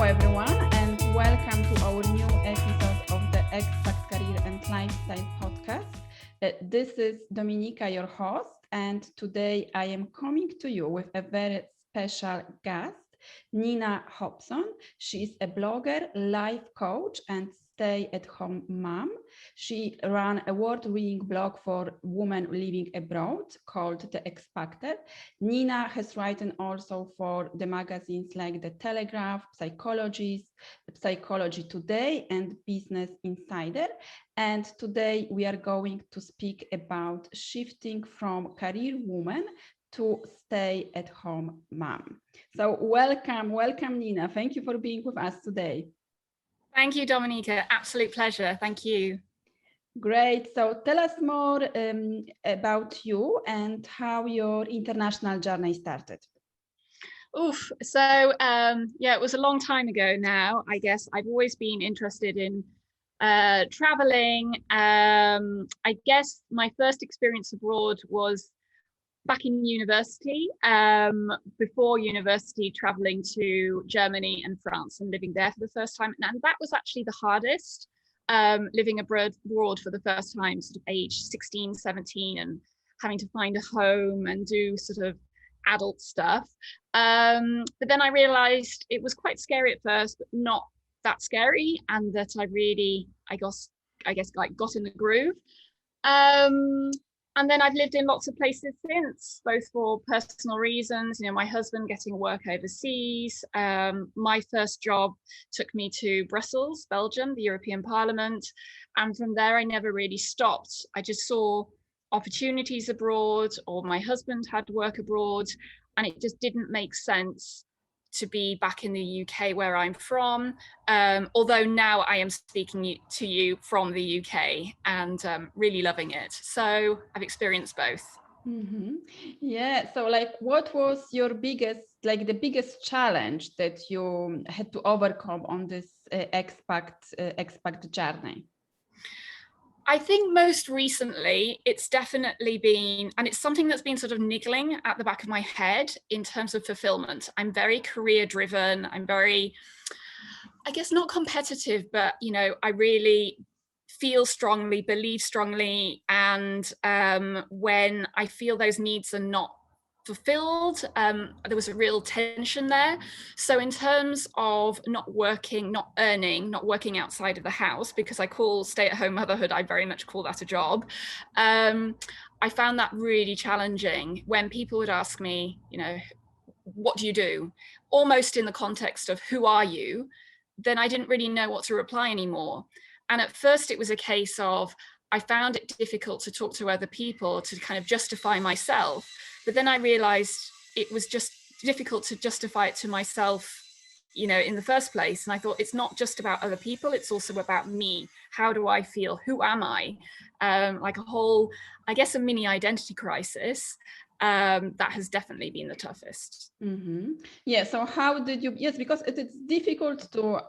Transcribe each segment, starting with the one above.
everyone, and welcome to our new episode of the Expat Career and Lifestyle podcast. This is Dominika, your host, and today I am coming to you with a very special guest, Nina Hobson. She is a blogger, life coach, and stay-at-home mom. She ran a award-winning blog for women living abroad called The Expat. Nina has written also for the magazines like The Telegraph, Psychologist, Psychology Today, and Business Insider. And today we are going to speak about shifting from career woman to stay-at-home mom. So welcome, Nina. Thank you for being with us today. Thank you, Dominika. Absolute pleasure. Thank you. Great. So tell us more about you and how your international journey started. It was a long time ago now. I guess I've always been interested in traveling. I guess my first experience abroad was back in university, before university, traveling to Germany and France and living there for the first time. And that was actually the hardest, living abroad for the first time, sort of age 16, 17, and having to find a home and do sort of adult stuff. But then I realized it was quite scary at first, but not that scary. And that I really, I guess like got in the groove. And then I've lived in lots of places since, both for personal reasons, my husband getting work overseas. My first job took me to Brussels, Belgium, the European Parliament. And from there, I never really stopped. I just saw opportunities abroad, or my husband had work abroad, and it just didn't make sense to be back in the UK where I'm from, although now I am speaking to you from the UK and really loving it. So I've experienced both. Mm-hmm. Yeah. So what was your the biggest challenge that you had to overcome on this expat journey? I think most recently, it's definitely been, and it's something that's been sort of niggling at the back of my head in terms of fulfillment. I'm very career driven. I'm very, I guess, not competitive, but, I really feel strongly, believe strongly. And when I feel those needs are not fulfilled, there was a real tension there. So in terms of not working, not earning, not working outside of the house, because I call stay-at-home motherhood, I very much call that a job. I found that really challenging when people would ask me, what do you do? Almost in the context of who are you? Then I didn't really know what to reply anymore. And at first it was a case of, I found it difficult to talk to other people to kind of justify myself. But then I realized it was just difficult to justify it to myself, in the first place. And I thought, it's not just about other people, it's also about me. How do I feel? Who am I? Like a whole, I guess, a mini identity crisis. That has definitely been the toughest. Mm-hmm. Yeah. So how did you, yes, because it's difficult to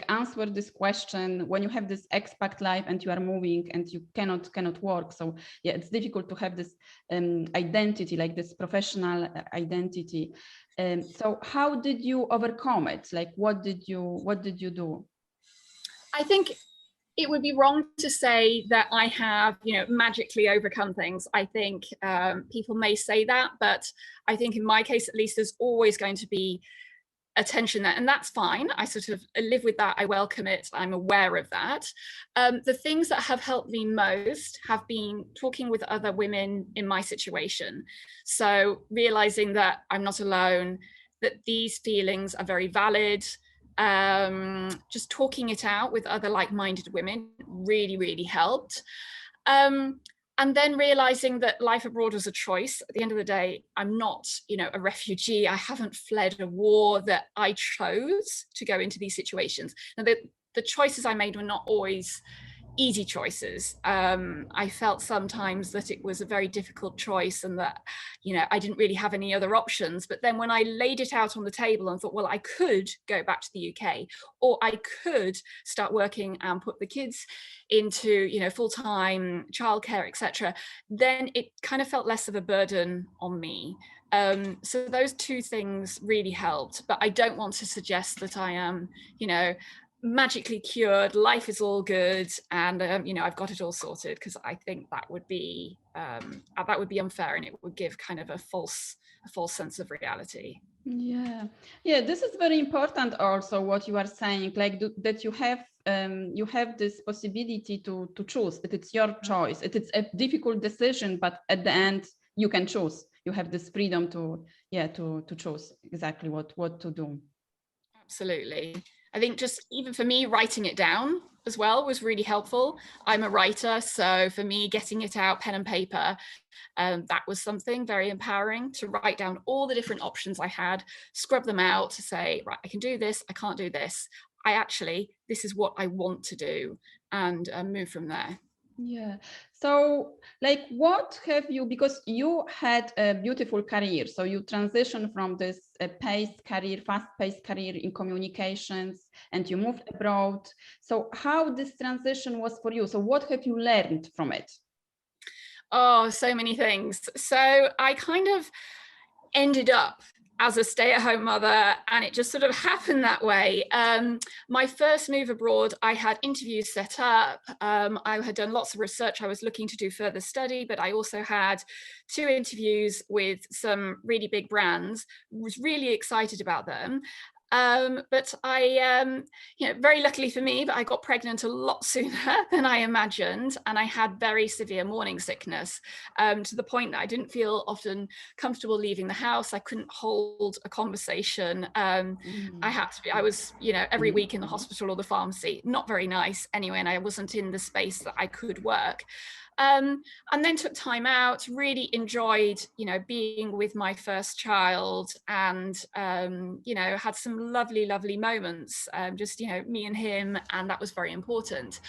answer this question when you have this expat life and you are moving and you cannot work. So yeah, it's difficult to have this identity, like this professional identity. So how did you overcome it? What did you do? I think it would be wrong to say that I have, magically overcome things. I think people may say that, but I think in my case, at least, there's always going to be attention there, and that's fine. I sort of live with that. I welcome it. I'm aware of that. The things that have helped me most have been talking with other women in my situation. So realizing that I'm not alone, that these feelings are very valid. Just talking it out with other like-minded women really, really helped. And then realizing that life abroad was a choice. At the end of the day, I'm not, a refugee. I haven't fled a war, that I chose to go into these situations. Now, the choices I made were not always easy choices. I felt sometimes that it was a very difficult choice and that, I didn't really have any other options. But then when I laid it out on the table and thought, well, I could go back to the UK, or I could start working and put the kids into, full-time childcare, etc., then it kind of felt less of a burden on me. So those two things really helped, but I don't want to suggest that I am, magically cured, life is all good, and I've got it all sorted, because I think that would be unfair, and it would give kind of a false sense of reality. Yeah, this is very important also, what you are saying, like that you have this possibility to choose. It's your choice. It's a difficult decision, but at the end you can choose. You have this freedom to choose exactly what to do. Absolutely. I think just even for me, writing it down as well was really helpful. I'm a writer, so for me, getting it out, pen and paper, that was something very empowering, to write down all the different options I had, scrub them out, to say, right, I can do this, I can't do this. This is what I want to do, and move from there. Yeah. So, like, what have you, because you had a beautiful career, so you transitioned from this fast-paced career in communications, and you moved abroad. So how this transition was for you? So what have you learned from it? Oh, so many things. So I kind of ended up as a stay-at-home mother, and it just sort of happened that way. My first move abroad, I had interviews set up. I had done lots of research. I was looking to do further study, but I also had 2 interviews with some really big brands. Was really excited about them. But I, very luckily for me, but I got pregnant a lot sooner than I imagined, and I had very severe morning sickness, to the point that I didn't feel often comfortable leaving the house. I couldn't hold a conversation. I was, every week in the hospital or the pharmacy. Not very nice anyway, and I wasn't in the space that I could work. And then took time out, really enjoyed, being with my first child, and, had some lovely moments, just, me and him, and that was very important.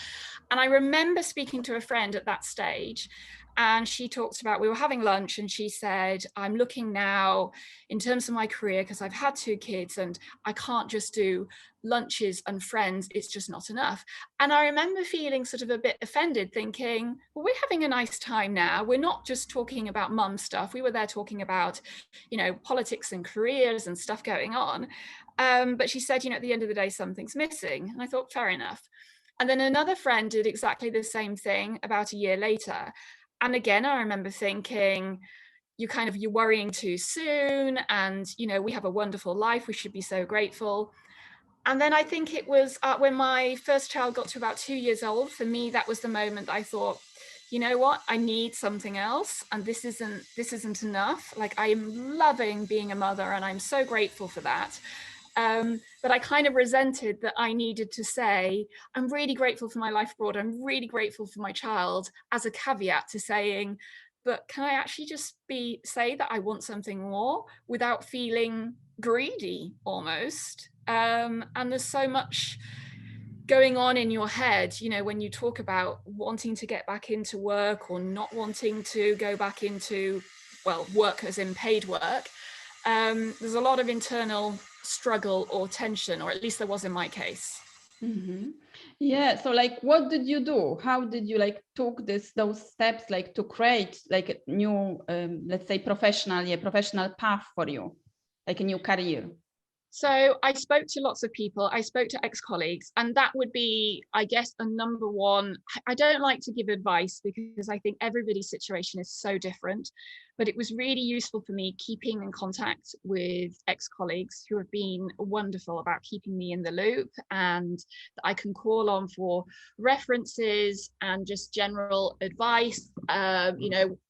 And I remember speaking to a friend at that stage, and she talked about, we were having lunch, and she said, I'm looking now in terms of my career, because I've had 2 kids and I can't just do lunches and friends, it's just not enough. And I remember feeling sort of a bit offended, thinking, well, we're having a nice time now. We're not just talking about mum stuff. We were there talking about, politics and careers and stuff going on. But she said, at the end of the day, something's missing. And I thought, fair enough. And then another friend did exactly the same thing about a year later. And again, I remember thinking, you're worrying too soon, and we have a wonderful life, we should be so grateful. And then I think it was when my first child got to about 2 years old, for me, that was the moment I thought, you know what, I need something else, and this isn't enough. Like, I am loving being a mother, and I'm so grateful for that. But I kind of resented that I needed to say, I'm really grateful for my life abroad, I'm really grateful for my child, as a caveat to saying, but can I actually just say that I want something more, without feeling greedy almost? And there's so much going on in your head, when you talk about wanting to get back into work, or not wanting to go back into, work as in paid work. There's a lot of internal struggle or tension, or at least there was in my case. Mm-hmm. Yeah. So, like, what did you do? How did you took those steps, to create a new, let's say, professional path for you, like a new career? So I spoke to lots of people. I spoke to ex-colleagues, and that would be, I guess, a number one. I don't like to give advice, because I think everybody's situation is so different, but it was really useful for me keeping in contact with ex-colleagues who have been wonderful about keeping me in the loop, and that I can call on for references and just general advice,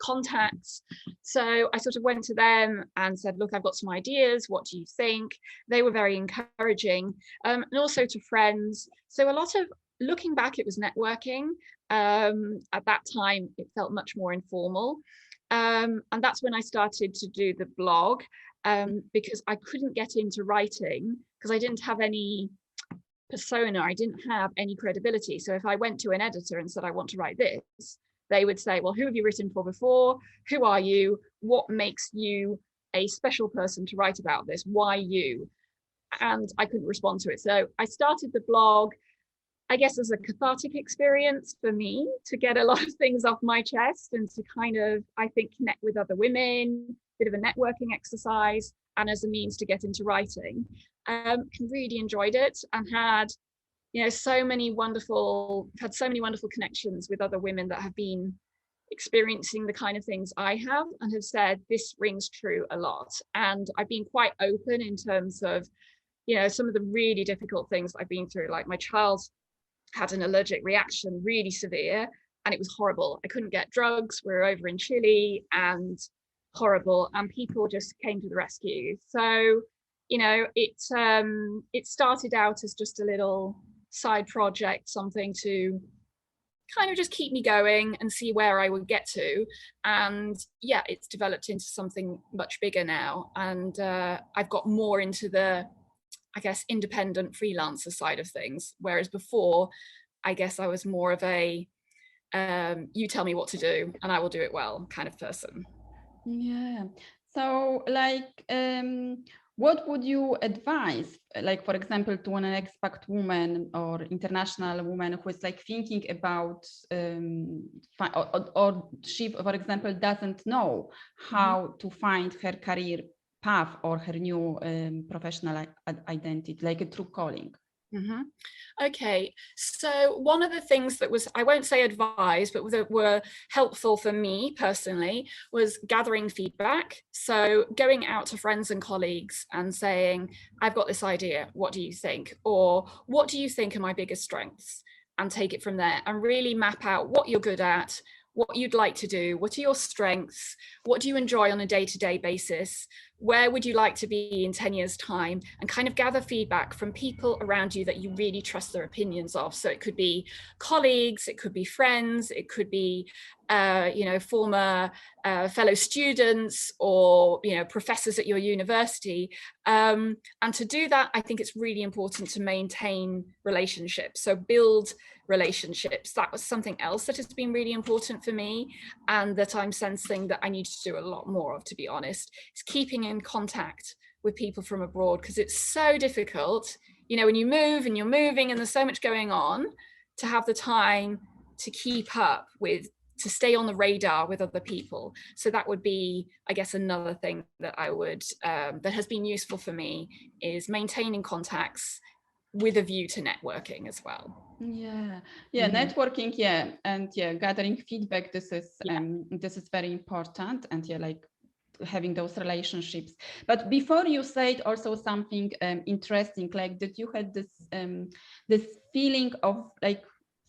contacts. So I sort of went to them and said, look, I've got some ideas. What do you think? They were very encouraging, and also to friends. So a lot of, looking back, it was networking. At that time, it felt much more informal. And that's when I started to do the blog, because I couldn't get into writing because I didn't have any persona, I didn't have any credibility. So if I went to an editor and said, I want to write this, they would say, well, who have you written for before? Who are you? What makes you a special person to write about this? Why you? And I couldn't respond to it. So I started the blog, I guess, as a cathartic experience for me, to get a lot of things off my chest, and to kind of, I think, connect with other women. bit of a networking exercise and as a means to get into writing. Really enjoyed it and had so many wonderful connections with other women that have been experiencing the kind of things I have and have said this rings true a lot. And I've been quite open in terms of some of the really difficult things I've been through. Like my child had an allergic reaction, really severe, and it was horrible. I couldn't get drugs. We were over in Chile and horrible, and people just came to the rescue. So it started out as just a little side project, something to kind of just keep me going and see where I would get to. And yeah, it's developed into something much bigger now. And I've got more into the, I guess, independent freelancer side of things. Whereas before, I guess I was more of a, you tell me what to do and I will do it well kind of person. Yeah. So like, what would you advise, like, for example, to an expat woman or international woman who is like thinking about, or she, for example, doesn't know how to find her career path or her new professional identity, like a true calling? Okay, so one of the things that was, I won't say advised, but that were helpful for me personally was gathering feedback. So going out to friends and colleagues and saying, I've got this idea, what do you think? Or what do you think are my biggest strengths? And take it from there and really map out what you're good at, what you'd like to do, what are your strengths, what do you enjoy on a day-to-day basis, where would you like to be in 10 years time, and kind of gather feedback from people around you that you really trust their opinions of. So it could be colleagues, it could be friends, it could be former fellow students or professors at your university. And to do that, I think it's really important to maintain relationships. So build relationships. That was something else that has been really important for me and that I'm sensing that I need to do a lot more of, to be honest, is keeping in contact with people from abroad, because it's so difficult, when you move and you're moving and there's so much going on, to have the time to keep up with, to stay on the radar with other people. So that would be, I guess, another thing that I would, that has been useful for me, is maintaining contacts with a view to networking as well. Networking, and gathering feedback, this is very important, and like having those relationships. But before you said also something interesting, like that you had this feeling of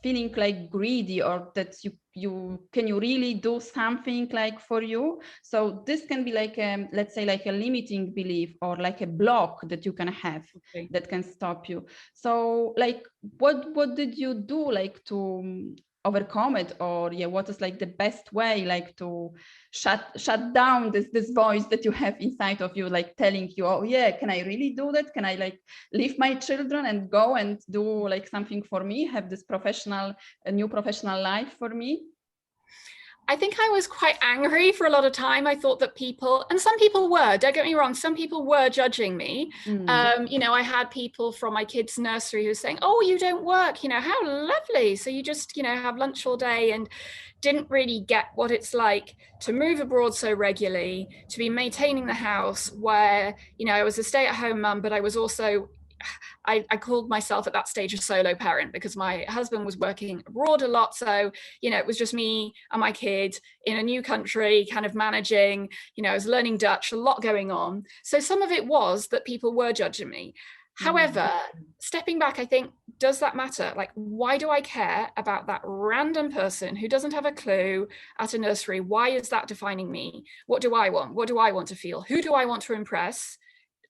feeling like greedy, or that you really do something like for you. So this can be like let's say like a limiting belief or like a block that you can have that can stop you. So like what did you do like to overcome it, or what is like the best way like to shut down this voice that you have inside of you, like telling you, oh yeah, can I really do that? Can I like leave my children and go and do like something for me, have this new professional life for me? I think I was quite angry for a lot of time. I thought that people, and some people were, don't get me wrong, some people were judging me. I had people from my kids' nursery who were saying, oh, you don't work, how lovely. So you just, have lunch all day, and didn't really get what it's like to move abroad so regularly, to be maintaining the house where, I was a stay-at-home mum, but I was also, I called myself at that stage a solo parent because my husband was working abroad a lot. So, it was just me and my kid in a new country, kind of managing, I was learning Dutch, a lot going on. So some of it was that people were judging me. However, stepping back, I think, does that matter? Like, why do I care about that random person who doesn't have a clue at a nursery? Why is that defining me? What do I want? What do I want to feel? Who do I want to impress?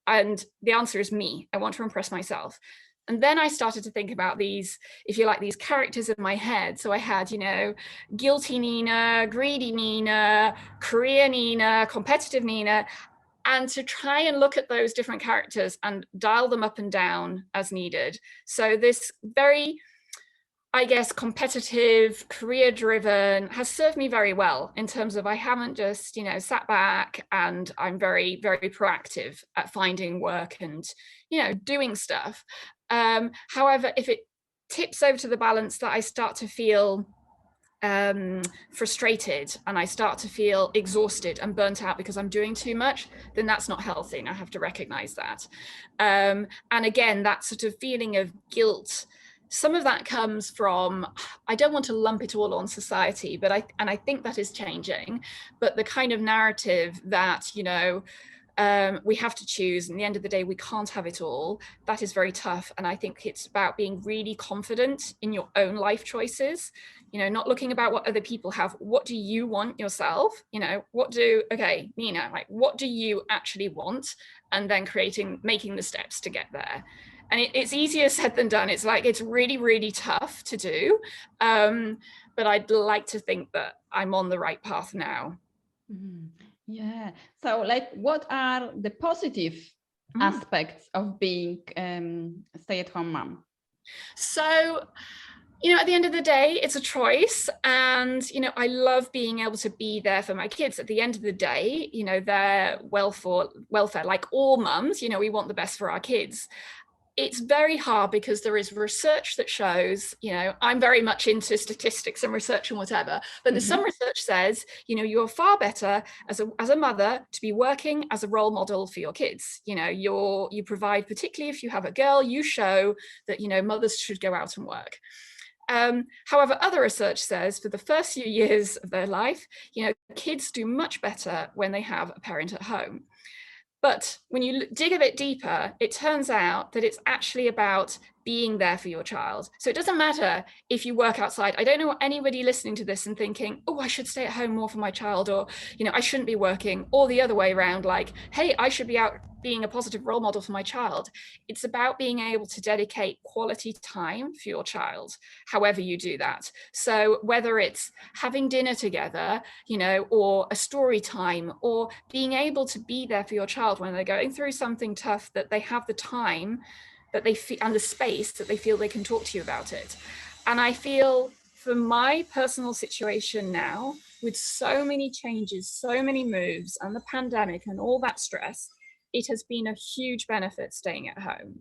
And the answer is me. I want to impress myself. And then I started to think about these, if you like, these characters in my head. So I had, guilty Nina, greedy Nina, career Nina, competitive Nina, and to try and look at those different characters and dial them up and down as needed. So this very, I guess, competitive, career-driven has served me very well in terms of I haven't just, sat back, and I'm very, very proactive at finding work and, doing stuff. However, if it tips over to the balance that I start to feel frustrated and I start to feel exhausted and burnt out because I'm doing too much, then that's not healthy, and I have to recognize that. And again, that sort of feeling of guilt, some of that comes from, I don't want to lump it all on society, but I think that is changing, but the kind of narrative that, we have to choose, and at the end of the day we can't have it all, that is very tough. And I think it's about being really confident in your own life choices, not looking about what other people have. What do you want yourself? Nina, like, what do you actually want? And then making the steps to get there. And it's easier said than done. It's like, it's really, really tough to do, but I'd like to think that I'm on the right path now. Mm-hmm. Yeah. So, like, what are the positive aspects of being a stay-at-home mom? So, at the end of the day, it's a choice. And, I love being able to be there for my kids. At the end of the day, their welfare, like all mums, we want the best for our kids. It's very hard because there is research that shows, I'm very much into statistics and research and whatever, but there's some research says, you're far better as a mother to be working as a role model for your kids. You provide, particularly if you have a girl, you show that, mothers should go out and work. However, other research says for the first few years of their life, kids do much better when they have a parent at home. But when you dig a bit deeper, it turns out that it's actually about being there for your child. So it doesn't matter if you work outside. I don't know anybody listening to this and thinking, oh, I should stay at home more for my child, or, I shouldn't be working, or the other way around, like, hey, I should be out being a positive role model for my child. It's about being able to dedicate quality time for your child, however you do that. So whether it's having dinner together, or a story time, or being able to be there for your child when they're going through something tough, that they have the time that they feel and the space that they feel they can talk to you about it. And I feel for my personal situation now, with so many changes, so many moves, and the pandemic and all that stress, it has been a huge benefit staying at home.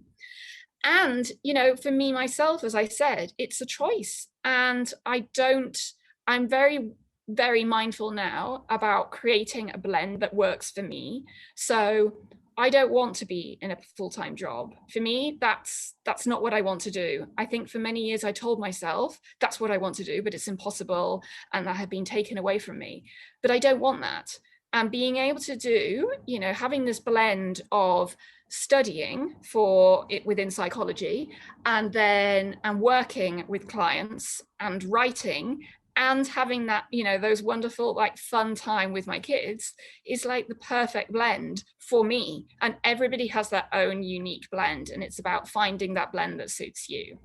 And, for me, myself, as I said, it's a choice. And I'm very, very mindful now about creating a blend that works for me. So I don't want to be in a full-time job. For me, that's not what I want to do. I think for many years I told myself that's what I want to do, but it's impossible, and that had been taken away from me. But I don't want that. And being able to do, having this blend of studying for it within psychology, and working with clients and writing, and having that, those wonderful, like, fun time with my kids is like the perfect blend for me. And everybody has their own unique blend, and it's about finding that blend that suits you.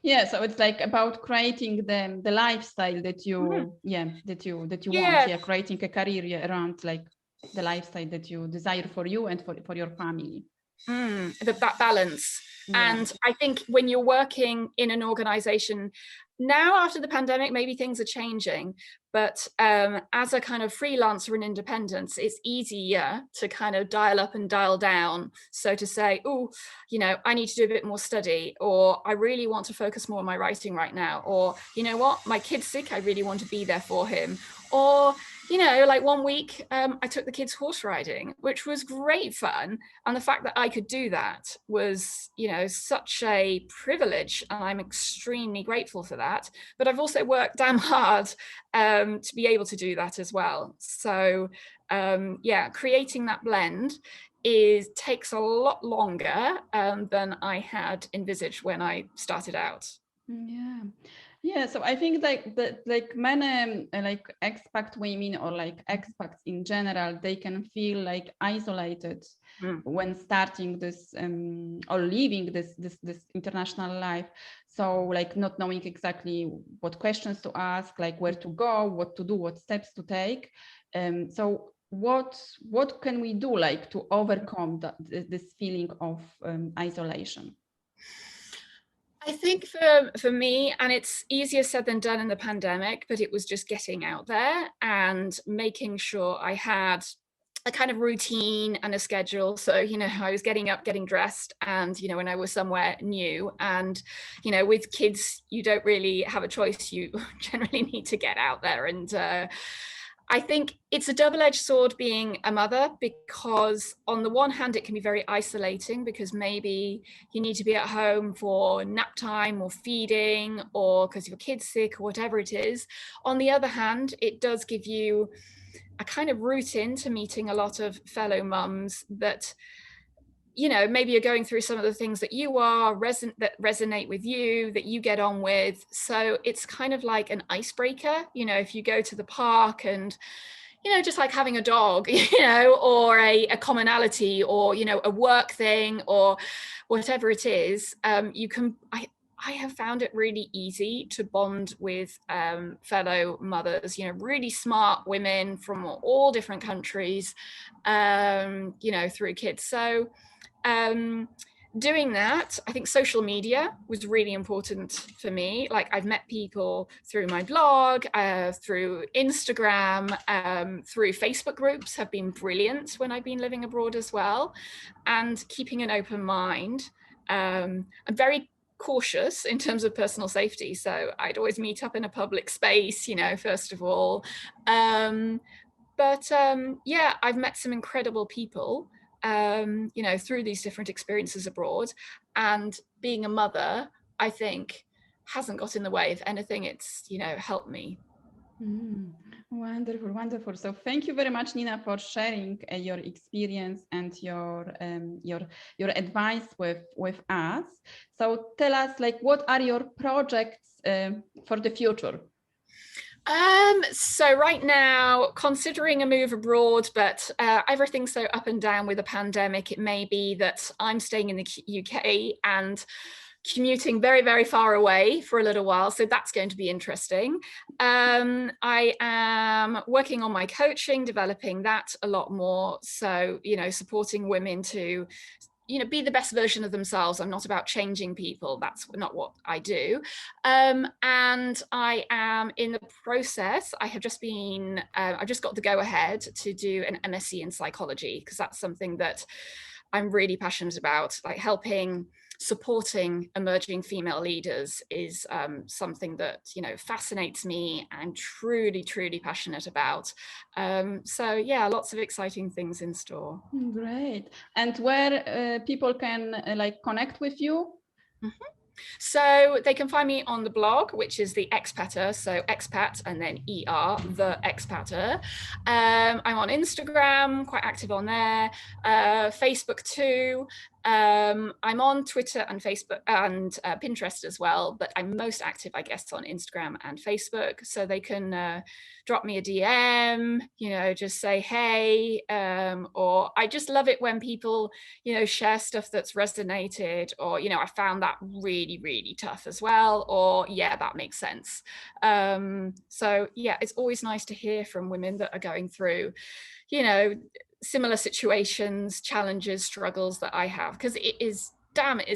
Yeah. So it's like about creating the lifestyle that you want. Creating a career around, like, the lifestyle that you desire for you and for your family. That balance. And I think when you're working in an organization now, after the pandemic, maybe things are changing, but as a kind of freelancer and independent, it's easier to kind of dial up and dial down. So to say, oh, I need to do a bit more study, or I really want to focus more on my writing right now, or, my kid's sick, I really want to be there for him. Or, like one week I took the kids horse riding, which was great fun. And the fact that I could do that was, such a privilege. And I'm extremely grateful for that. But I've also worked damn hard to be able to do that as well. So creating that blend takes a lot longer than I had envisaged when I started out. Yeah, so I think like many like expat women, or like expats in general, they can feel like isolated when starting this or living this international life. So, like, not knowing exactly what questions to ask, like where to go, what to do, what steps to take. So what can we do, like, to overcome this feeling of isolation? I think for me, and it's easier said than done in the pandemic, but it was just getting out there and making sure I had a kind of routine and a schedule. So, I was getting up, getting dressed, and, when I was somewhere new, and, with kids, you don't really have a choice. You generally need to get out there. And I think it's a double-edged sword being a mother, because on the one hand, it can be very isolating, because maybe you need to be at home for nap time or feeding, or because your kid's sick or whatever it is. On the other hand, it does give you a kind of route into meeting a lot of fellow mums that, maybe you're going through some of the things that you are, that resonate with you, that you get on with. So it's kind of like an icebreaker, if you go to the park and, just like having a dog, or a commonality, or, a work thing, or whatever it is, I have found it really easy to bond with fellow mothers, really smart women from all different countries, through kids. So doing that, I think social media was really important for me. Like, I've met people through my blog, through Instagram, through Facebook groups have been brilliant when I've been living abroad as well. And keeping an open mind. I'm very cautious in terms of personal safety. So I'd always meet up in a public space, first of all. But I've met some incredible people, through these different experiences abroad. And being a mother, I think, hasn't got in the way. If anything, it's, helped me. Wonderful, wonderful. So thank you very much, Nina, for sharing your experience and your advice with us. So tell us, what are your projects for the future? So right now, considering a move abroad, but everything's so up and down with the pandemic, it may be that I'm staying in the UK and commuting very, very far away for a little while. So that's going to be interesting. I am working on my coaching, developing that a lot more. So, supporting women to, be the best version of themselves. I'm not about changing people. That's not what I do. And I am in the process. I have just been, I've just got the go ahead to do an MSc in psychology, because that's something that I'm really passionate about. Like, supporting emerging female leaders is something that, fascinates me. I'm truly, truly passionate about. So yeah, lots of exciting things in store. Great. And where people can connect with you? Mm-hmm. So they can find me on the blog, which is the Expatter, so expat and then ER, the Expatter. I'm on Instagram, quite active on there, Facebook too. I'm on Twitter and Facebook and Pinterest as well, but I'm most active, I guess, on Instagram and Facebook. So they can drop me a DM, just say, hey, or I just love it when people, share stuff that's resonated, or, I found that really, really tough as well, or yeah, that makes sense. So yeah, it's always nice to hear from women that are going through, similar situations, challenges, struggles that I have, because it is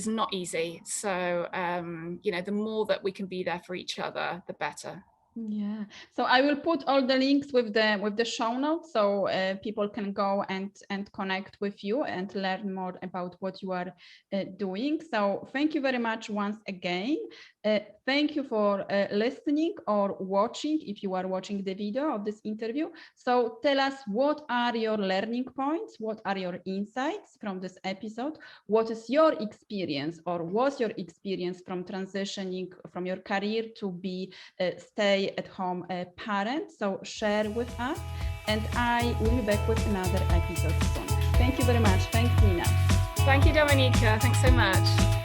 not easy. So, the more that we can be there for each other, the better. Yeah, so I will put all the links with the show notes, so people can go and connect with you and learn more about what you are doing. So thank you very much once again. Thank you for listening or watching, if you are watching the video of this interview. So tell us, what are your learning points? What are your insights from this episode? What is your experience, or was your experience from transitioning from your career to be stay-at-home parent? So share with us, and I will be back with another episode soon. Thank you very much. Thanks, Nina. Thank you, Dominika. Thanks so much.